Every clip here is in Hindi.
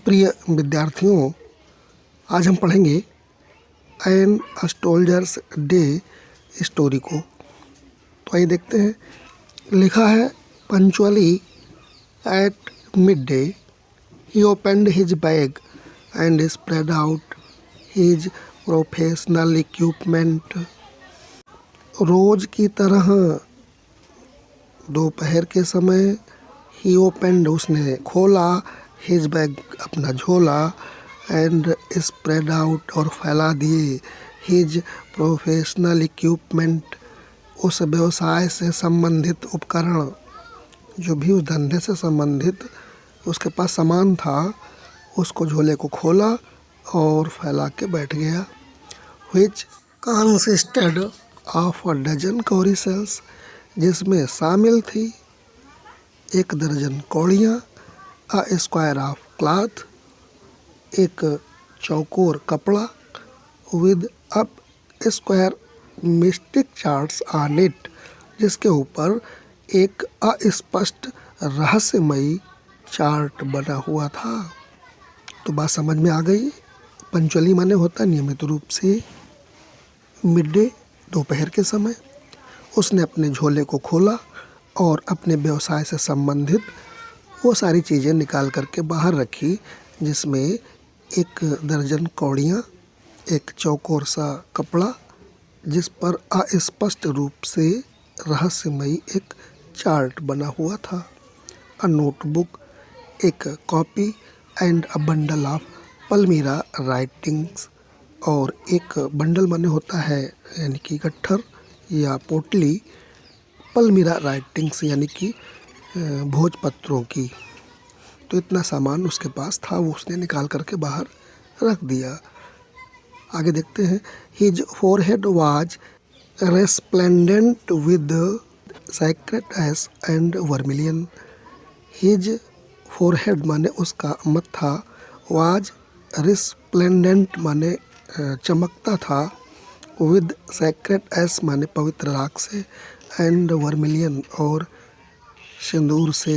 प्रिय विद्यार्थियों, आज हम पढ़ेंगे एन एस्ट्रोलजर्स डे स्टोरी को। तो आइए देखते हैं। लिखा है, पंचुअली एट मिड डे ही opened his bag and spread out his professional equipment. रोज की तरह दोपहर के समय ही ओपनड, उसने खोला, हिज बैग, अपना झोला, एंड स्प्रेड आउट, और फैला दिए, हिज प्रोफेशनल इक्विपमेंट, उस व्यवसाय से संबंधित उपकरण, जो भी उस धंधे से संबंधित उसके पास सामान था, उसको झोले को खोला और फैला के बैठ गया। विच कंसिस्टेड ऑफ अ डजन कौड़ी सेल्स, जिसमें शामिल थी 1 दर्जन कौड़ियाँ, अ स्क्वायर ऑफ क्लॉथ, एक चौकोर कपड़ा, with up square mistake charts on it, जिसके ऊपर एक अस्पष्ट रहस्यमयी चार्ट बना हुआ था। तो बात समझ में आ गई। पंचुअली माने होता नियमित रूप से, मिड डे दोपहर के समय। उसने अपने झोले को खोला और अपने व्यवसाय से संबंधित वो सारी चीज़ें निकाल करके बाहर रखी, जिसमें 1 दर्जन कौड़ियाँ, एक चौकोर सा कपड़ा जिस पर अस्पष्ट रूप से रहस्यमयी एक चार्ट बना हुआ था, अ नोटबुक, एक copy, and a bundle of palmyra writings, और एक बंडल माने होता है यानी कि गट्ठर या पोटली, पल्मीरा राइटिंग्स यानी कि भोजपत्रों की। तो इतना सामान उसके पास था, वो उसने निकाल करके बाहर रख दिया। आगे देखते हैं। His forehead was resplendent with sacred S and vermilion. His forehead माने उसका मत्था, वाज रिस्प्लेंडेंट माने चमकता था, विद सैक्रेड एस माने पवित्र राख से, एंड वर्मिलियन और सिंदूर से।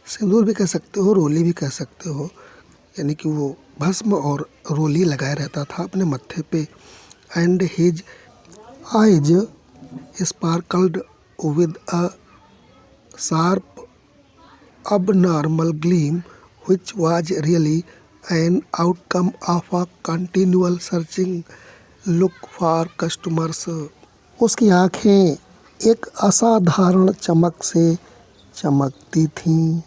सिंदूर भी कह सकते हो, रोली भी कह सकते हो, यानी कि वो भस्म और रोली लगाए रहता था अपने मत्थे पे। And his eyes sparkled with a sharp abnormal gleam, which was really an outcome of a continual searching look for customers. उसकी आँखें एक असाधारण चमक से चमकती थीं।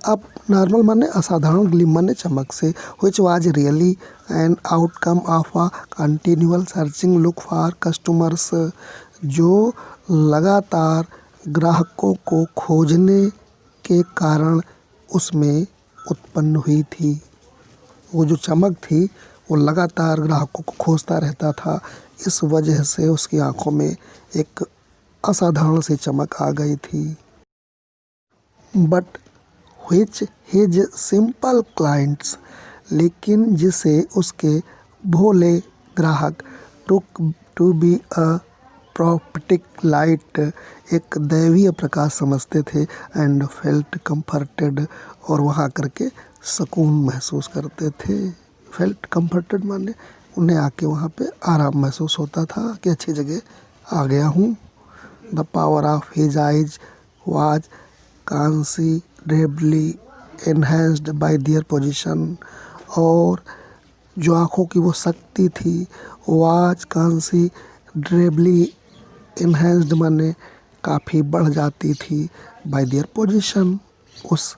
अब नॉर्मल माने असाधारण, ग्लीम माने चमक से, which was really an outcome of a continual searching look for customers, जो लगातार ग्राहकों को खोजने के कारण उसमें उत्पन्न हुई थी। वो जो चमक थी वो लगातार ग्राहकों को खोजता रहता था, इस वजह से उसकी आंखों में एक असाधारण सी चमक आ गई थी। But which his simple clients, लेकिन जिसे उसके भोले ग्राहक took to be a prophetic light, एक दैवीय प्रकाश समझते थे, एंड फेल्ट कंफर्टेड, और वहाँ करके सुकून महसूस करते थे। फेल्ट कंफर्टेड माने उन्हें आके वहाँ पे आराम महसूस होता था कि अच्छी जगह आ गया हूँ। The power of his ice was considerably enhanced bye their position, और जो आँखों की वो शक्ति थी, वाज कंसिडरेबली इन्हेंस्ड माने काफ़ी बढ़ जाती थी, बाय देयर पोजीशन, उस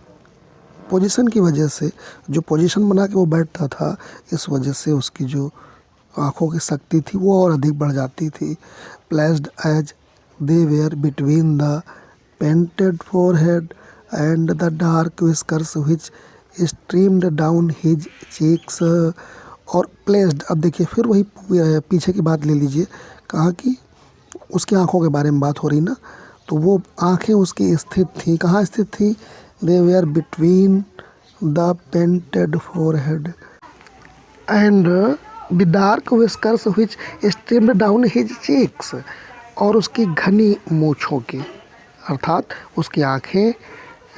पोजीशन की वजह से, जो पोजीशन बना के वो बैठता था, इस वजह से उसकी जो आँखों की शक्ति थी वो और अधिक बढ़ जाती थी। Placed as they were between the painted forehead and the dark whiskers which streamed down his cheeks, और प्लेस्ड, अब देखिए फिर वही पीछे की बात ले लीजिए, कहा कि उसकी आँखों के बारे में बात हो रही ना, तो वो आँखें उसकी स्थित थीं, कहाँ स्थित थी? They were between the painted forehead and the dark whiskers which streamed down his cheeks, और उसकी घनी मूँछों की, अर्थात उसकी आँखें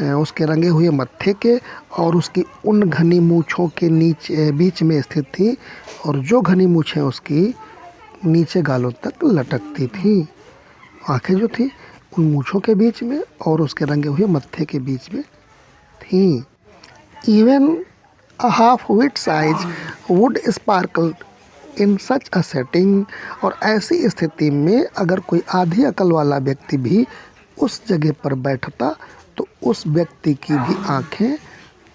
उसके रंगे हुए मत्थे के और उसकी उन घनी मूँछों के नीचे बीच में स्थित थी, और जो घनी मूँछें उसकी नीचे गालों तक लटकती थी। आँखें जो थी उन मूँछों के बीच में और उसके रंगे हुए मत्थे के बीच में थी। Even a half wit's eyes would sparkle in such a setting. और ऐसी स्थिति में अगर कोई आधी अकल वाला व्यक्ति भी उस जगह पर बैठता तो उस व्यक्ति की भी आंखें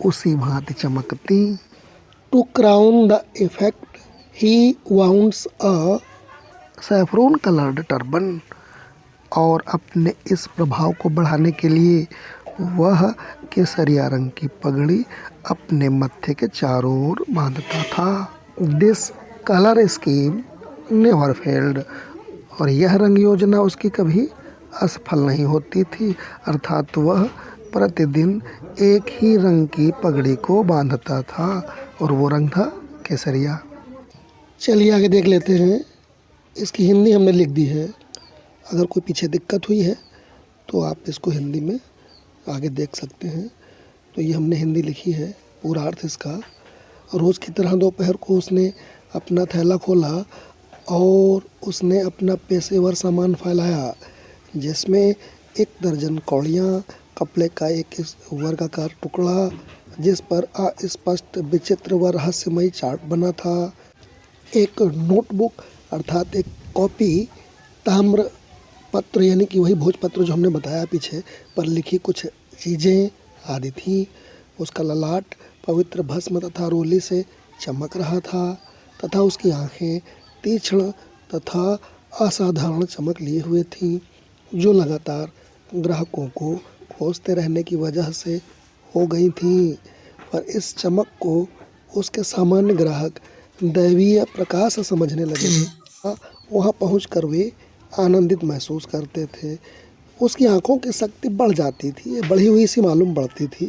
उसी भांति चमकती। To crown the effect he wounds a saffron coloured turban. और अपने इस प्रभाव को बढ़ाने के लिए वह केसरिया रंग की पगड़ी अपने मत्थे के चारों ओर बांधता था। This colour scheme never failed. और यह रंग योजना उसकी कभी असफल नहीं होती थी, अर्थात वह प्रतिदिन एक ही रंग की पगड़ी को बांधता था और वो रंग था केसरिया। चलिए आगे देख लेते हैं। इसकी हिंदी हमने लिख दी है। अगर कोई पीछे दिक्कत हुई है तो आप इसको हिंदी में आगे देख सकते हैं। तो ये हमने हिंदी लिखी है, पूरा अर्थ इसका। रोज़ की तरह दोपहर को उसने अपना थैला खोला और उसने अपना पेशेवर सामान फैलाया, जिसमें 1 दर्जन कौड़ियाँ, कपड़े का एक वर्गाकार टुकड़ा जिस पर अस्पष्ट विचित्र व रहस्यमयी चार्ट बना था, एक नोटबुक अर्थात एक कॉपी, ताम्र पत्र यानी कि वही भोजपत्र जो हमने बताया पीछे पर लिखी कुछ चीज़ें आदि थी। उसका ललाट पवित्र भस्म तथा रोली से चमक रहा था तथा उसकी आंखें तीक्ष्ण तथा असाधारण चमक लिए हुए थीं, जो लगातार ग्राहकों को खोजते रहने की वजह से हो गई थीं। पर इस चमक को उसके सामान्य ग्राहक दैवीय प्रकाश समझने लगे। वहाँ पहुंचकर वे आनंदित महसूस करते थे। उसकी आंखों की शक्ति बढ़ जाती थी, ये बढ़ी हुई सी मालूम पड़ती थी,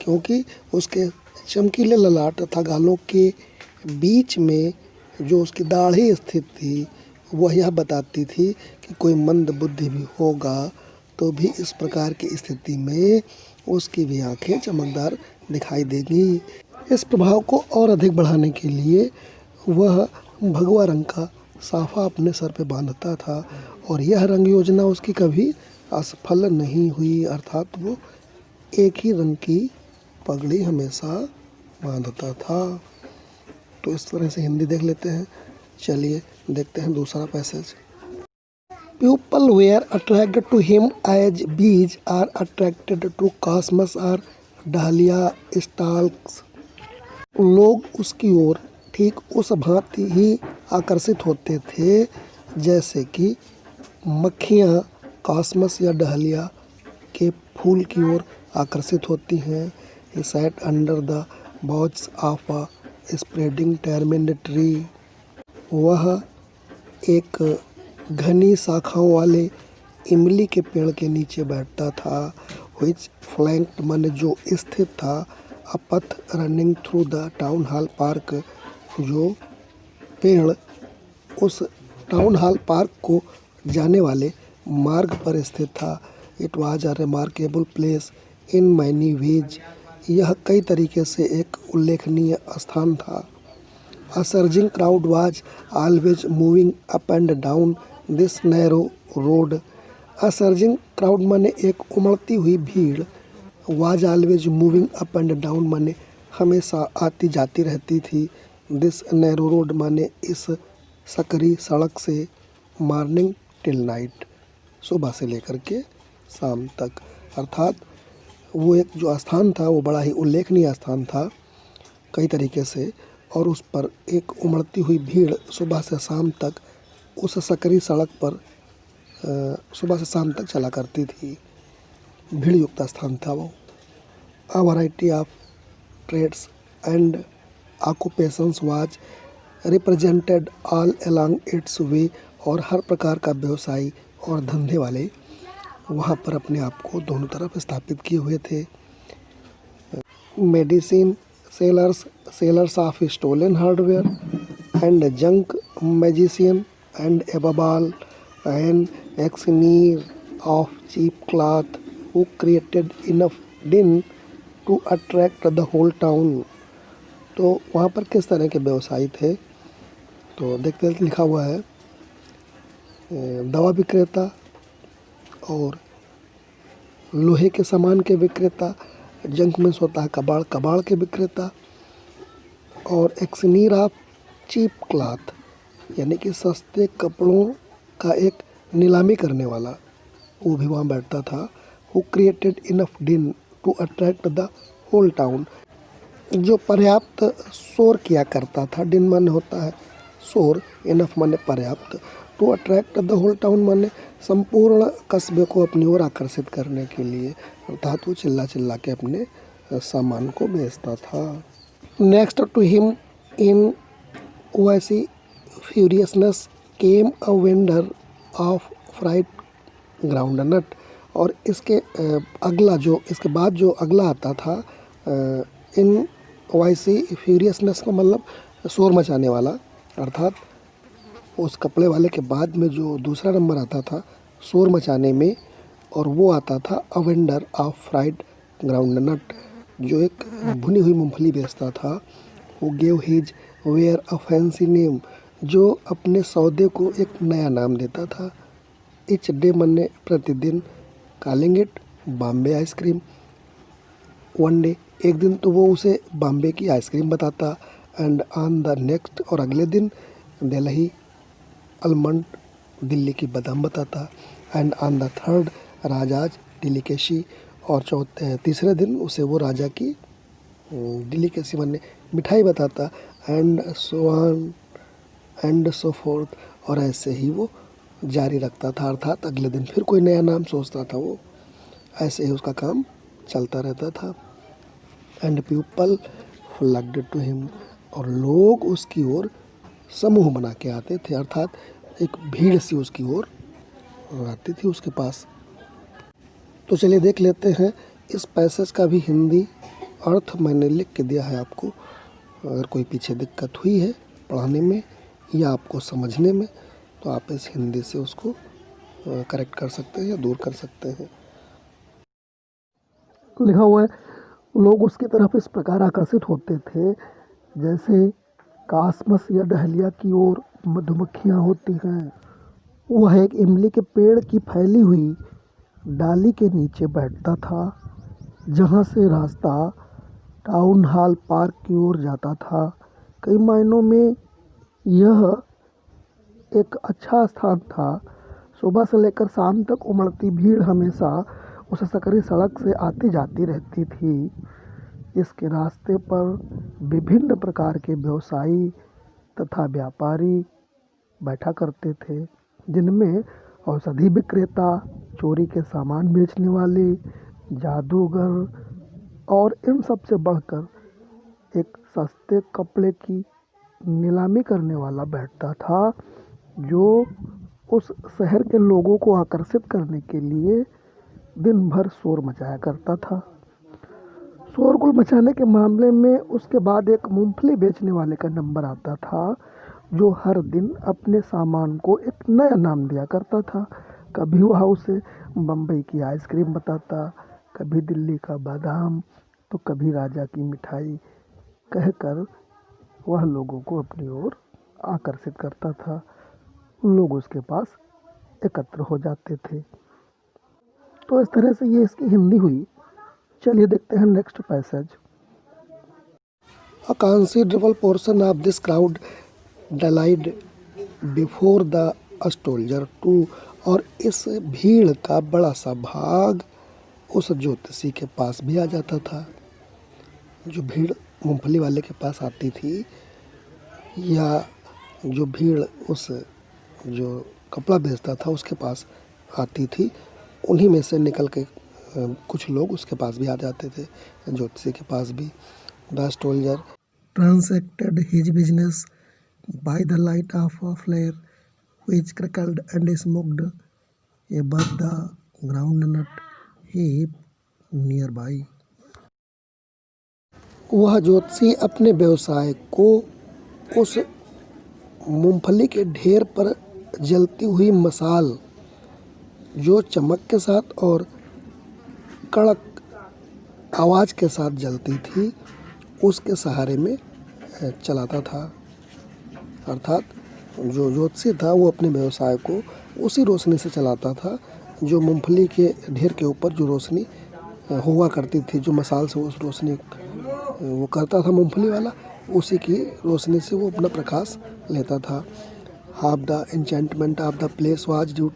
क्योंकि उसके चमकीले ललाट तथा गालों के बीच में जो उसकी दाढ़ी स्थित थी वह यह बताती थी कि कोई मंद बुद्धि भी होगा तो भी इस प्रकार की स्थिति में उसकी भी आंखें चमकदार दिखाई देंगी। इस प्रभाव को और अधिक बढ़ाने के लिए वह भगवा रंग का साफा अपने सर पे बांधता था और यह रंग योजना उसकी कभी असफल नहीं हुई, अर्थात वो एक ही रंग की पगड़ी हमेशा बांधता था। तो इस तरह से हिंदी देख लेते हैं। चलिए देखते हैं दूसरा passage. People were attracted to him as bees are attracted to cosmos or dahlia stalks। लोग उसकी ओर ठीक उस भांति ही आकर्षित होते थे जैसे कि मक्खियाँ कॉस्मस या डहलिया के फूल की ओर आकर्षित होती हैं। He sat under the boughs of a spreading tamarind tree। वह एक घनी शाखाओं वाले इमली के पेड़ के नीचे बैठता था। which flanked मन जो स्थित था a path running through the town hall park। जो पेड़ उस टाउन हॉल पार्क को जाने वाले मार्ग पर स्थित था। It was a remarkable place in many ways. यह कई तरीके से एक उल्लेखनीय स्थान था। A surging crowd was always moving up and down this narrow road. A surging crowd माने एक उमड़ती हुई भीड़, was always moving up and down माने हमेशा आती जाती रहती थी, दिस नैरो रोड माने इस सकरी सड़क से, मॉर्निंग टिल नाइट सुबह से लेकर के शाम तक। अर्थात वो एक जो स्थान था वो बड़ा ही उल्लेखनीय स्थान था कई तरीके से, और उस पर एक उमड़ती हुई भीड़ सुबह से शाम तक उस सकरी सड़क पर सुबह से शाम तक चला करती थी। भीड़ युक्त स्थान था वो। A variety of trades and occupations was represented all along its way. और हर प्रकार का व्यवसायी और धंधे वाले वहाँ पर अपने आप को दोनों तरफ स्थापित किए हुए थे। Medicine sellers, sellers of stolen hardware and junk magician and above all an auctioneer of cheap cloth who created enough din to attract the whole town। तो वहाँ पर किस तरह के व्यवसायी थे, तो देखते हैं लिखा हुआ है दवा विक्रेता और लोहे के सामान के विक्रेता, जंक में होता है कबाड़, कबाड़ के विक्रेता, और एक्सनीर ऑफ चीप क्लॉथ यानी कि सस्ते कपड़ों का एक नीलामी करने वाला, वो भी वहाँ बैठता था। Who created enough din to attract the whole town, जो पर्याप्त शोर किया करता था। दिन माने होता है शोर, इनफ माने पर्याप्त, to attract the whole town माने संपूर्ण कस्बे को अपनी ओर आकर्षित करने के लिए, अर्थात वो चिल्ला चिल्ला के अपने सामान को बेचता था। Next to him in vociferousness came a vendor of fried groundnut, और इसके अगला जो इसके बाद जो अगला आता था इन ओवैसी फ्यूरियसनेस का मतलब शोर मचाने वाला, अर्थात उस कपड़े वाले के बाद में जो दूसरा नंबर आता था शोर मचाने में, और वो आता था a vendor of fried groundnut, जो एक भुनी हुई मूंगफली बेचता था। वो gave his ware a fancy name, जो अपने सौदे को एक नया नाम देता था। इच डे मन्ने प्रतिदिन, calling it Bombay ice cream. One day एक दिन तो वो उसे बॉम्बे की आइसक्रीम बताता, एंड ऑन द नेक्स्ट और अगले दिन दिल्ली आलमंड दिल्ली की बादाम बताता, and on the third Raja's delicacy, और तीसरे दिन उसे वो राजा की डिलीकेसी माने मिठाई बताता, and so on and so fourth, और ऐसे ही वो जारी रखता था, अर्थात अगले दिन फिर कोई नया नाम सोचता था वो, ऐसे ही उसका काम चलता रहता था। एंड पीपल फ्लक्ड टू हिम, और लोग उसकी ओर समूह बना के आते थे, अर्थात एक भीड़ सी उसकी ओर आती थी उसके पास। तो चलिए देख लेते हैं इस पैसेज का भी हिंदी अर्थ मैंने लिख के दिया है आपको। अगर कोई पीछे दिक्कत हुई है पढ़ने में या आपको समझने में, तो आप इस हिंदी से उसको करेक्ट कर सकते हैं या दूर कर सकते हैं। लिखा हुआ है, लोग उसकी तरफ इस प्रकार आकर्षित होते थे जैसे कासमस या डहलिया की ओर मधुमक्खियाँ होती हैं। वह एक इमली के पेड़ की फैली हुई डाली के नीचे बैठता था, जहाँ से रास्ता टाउन हॉल पार्क की ओर जाता था। कई मायनों में यह एक अच्छा स्थान था। सुबह से लेकर शाम तक उमड़ती भीड़ हमेशा उस सकरी सड़क से आती जाती रहती थी। इसके रास्ते पर विभिन्न प्रकार के व्यवसायी तथा व्यापारी बैठा करते थे, जिनमें औषधि विक्रेता, चोरी के सामान बेचने वाले, जादूगर, और इन सब से बढ़कर एक सस्ते कपड़े की नीलामी करने वाला बैठता था, जो उस शहर के लोगों को आकर्षित करने के लिए दिन भर शोर मचाया करता था। शोरगुल मचाने के मामले में उसके बाद एक मूंगफली बेचने वाले का नंबर आता था, जो हर दिन अपने सामान को एक नया नाम दिया करता था। कभी वह उसे बम्बई की आइसक्रीम बताता, कभी दिल्ली का बादाम, तो कभी राजा की मिठाई कहकर वह लोगों को अपनी ओर आकर्षित करता था। लोग उसके पास एकत्र हो जाते थे। तो इस तरह से ये इसकी हिंदी हुई। चलिए देखते हैं next passage. A considerable portion of this crowd died before the astrologer too, और इस भीड़ का बड़ा सा भाग उस ज्योतिषी के पास भी आ जाता था। जो भीड़ मूंगफली वाले के पास आती थी, या जो भीड़ उस जो कपड़ा बेचता था उसके पास आती थी, उन्हीं में से निकल के कुछ लोग उसके पास भी आ जाते थे, ज्योतिषी के पास भी। The astrologer transacted his business by the light of a flare which cracked and smoked above the groundnut heap nearby. वह ज्योतिषी अपने व्यवसाय को उस मूंगफली के ढेर पर जलती हुई मसाल, जो चमक के साथ और कड़क आवाज़ के साथ जलती थी, उसके सहारे में चलाता था। अर्थात जो ज्योतिषी था वो अपने व्यवसाय को उसी रोशनी से चलाता था जो मूंगफली के ढेर के ऊपर जो रोशनी हुआ करती थी, जो मसाल से उस रोशनी वो करता था मूंगफली वाला, उसी की रोशनी से वो अपना प्रकाश लेता था। Half the enchantment of the place was due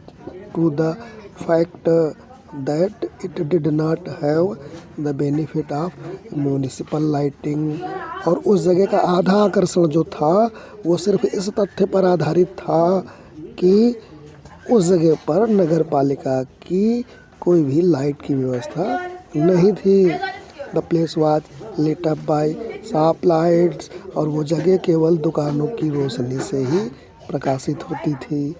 to the fact that it did not have the benefit of municipal lighting. और उस जगह का आधा आकर्षण जो था वो सिर्फ इस तथ्य पर आधारित था कि उस जगह पर नगर पालिका की कोई भी लाइट की व्यवस्था नहीं थी। The place was lit up by shop lights, और वो जगह केवल दुकानों की रोशनी से ही प्रकाशित होती थी।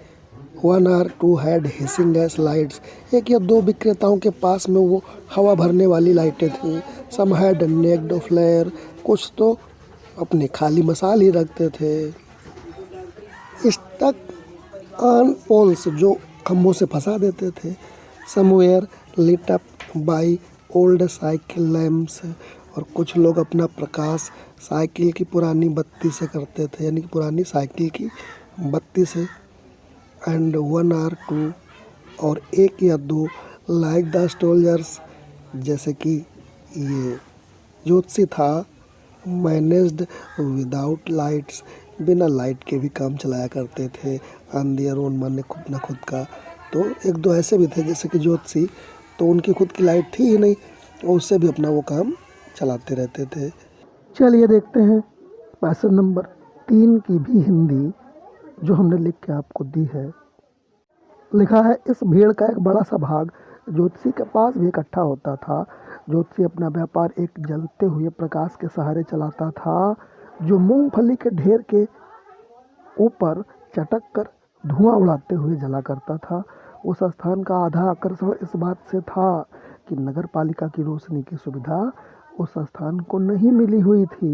1 or 2 had hissing gas lights, 1 या 2 विक्रेताओं के पास में वो हवा भरने वाली लाइटें थीं। सम हैड नेक्ड फ्लेयर, कुछ तो अपनी खाली मसाल ही रखते थे। स्टक ऑन पोल्स, जो खम्भों से फंसा देते थे। Some were lit up by old cycle lamps, और कुछ लोग अपना प्रकाश साइकिल की पुरानी बत्ती से करते थे, यानी कि पुरानी साइकिल की बत्ती से। एंड 1 or 2, और 1 या 2 लाइक द स्टोल्जर्स, जैसे कि ये ज्योतिषी था, मैनेज्ड विदाउट लाइट्स, बिना लाइट के भी काम चलाया करते थे। ऑन देयर ओन, माने खुद का। तो 1-2 ऐसे भी थे जैसे कि ज्योतिषी, तो उनकी खुद की लाइट थी ही नहीं, और उससे भी अपना वो काम चलाते रहते थे। चलिए देखते हैं पैसेज नंबर 3 की भी हिंदी, जो हमने लिख के आपको दी है। लिखा है, इस भीड़ का एक बड़ा सा भाग ज्योतिषी के पास भी इकट्ठा होता था। ज्योतिषी अपना व्यापार एक जलते हुए प्रकाश के सहारे चलाता था, जो मूंगफली के ढेर के ऊपर चटक कर धुआं उड़ाते हुए जला करता था। उस स्थान का आधा आकर्षण इस बात से था कि नगर पालिका की रोशनी की सुविधा उस स्थान को नहीं मिली हुई थी।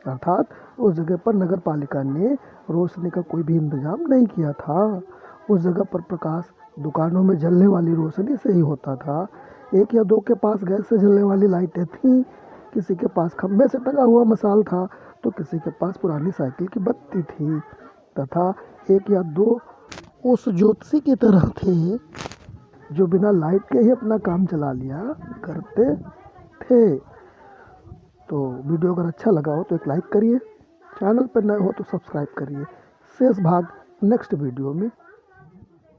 अर्थात उस जगह पर नगर पालिका ने रोशनी का कोई भी इंतजाम नहीं किया था। उस जगह पर प्रकाश दुकानों में जलने वाली रोशनी से ही होता था। 1 या 2 के पास गैस से जलने वाली लाइटें थीं, किसी के पास खंभे से टंगा हुआ मसाल था, तो किसी के पास पुरानी साइकिल की बत्ती थी। तथा 1 या 2 उस ज्योतिषी की तरह थे जो बिना लाइट के ही अपना काम चला लिया करते थे। तो वीडियो अगर अच्छा लगा हो तो एक लाइक करिए, चैनल पर नए हो तो सब्सक्राइब करिए। शेष भाग नेक्स्ट वीडियो में।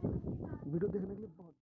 वीडियो देखने के लिए